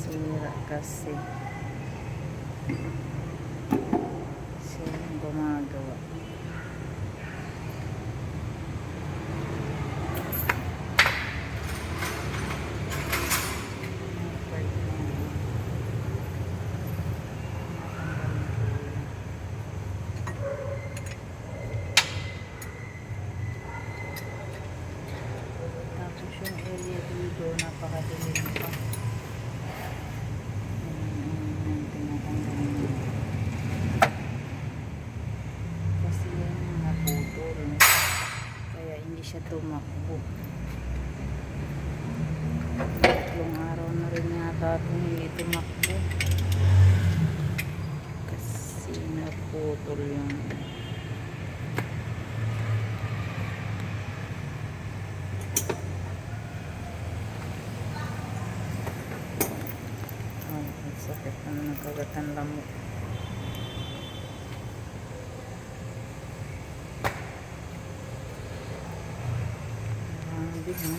Sira kasi silang gumagawa. Tapos yung area dito napakadilim pa. Kasi yan naputol, kaya hindi siya tumakbo. 3 araw na rin yata itong hindi tumakbo kasi naputol yung sakit na nagkagatan lamok. Grabe no,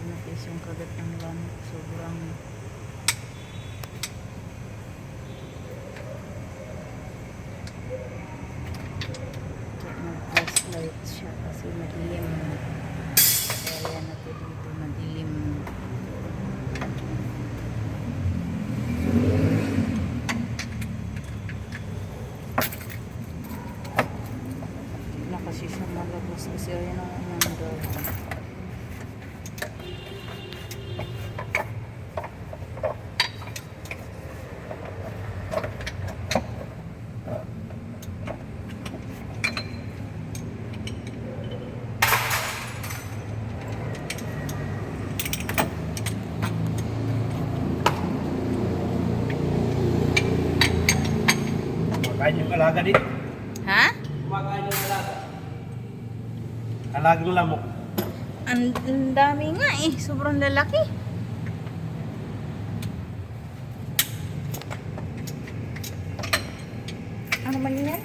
nakis yung kagat ng lamok, sobrang nag-flashlight siya kasi madilim, kaya natin dito madilim. Kasi siya malabas kasi ayun ang umanda. Kumakain yung alaga dito. Ha? Kumakain yung alaga. Alagang lamok. Ang dami nga eh. Sobrang lalaki. Ano man yan?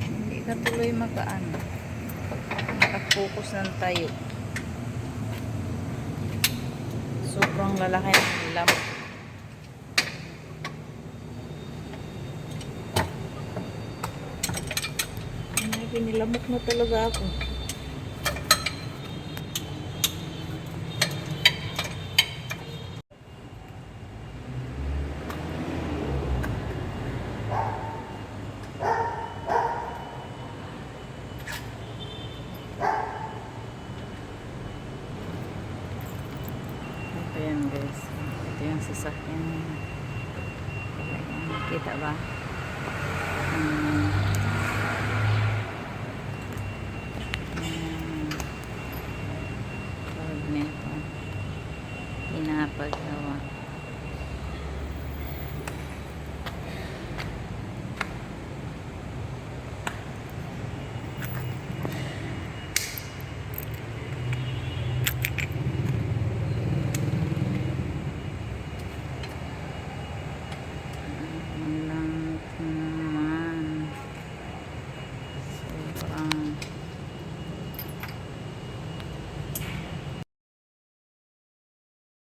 Hindi ka tuloy makaano. Nakapokus ng tayo. Sobrang lalaki ng lamok. Pinilamok na talaga ako. Ito yan guys. Ito yung sasakyan. Kita ba? Pinapagawa.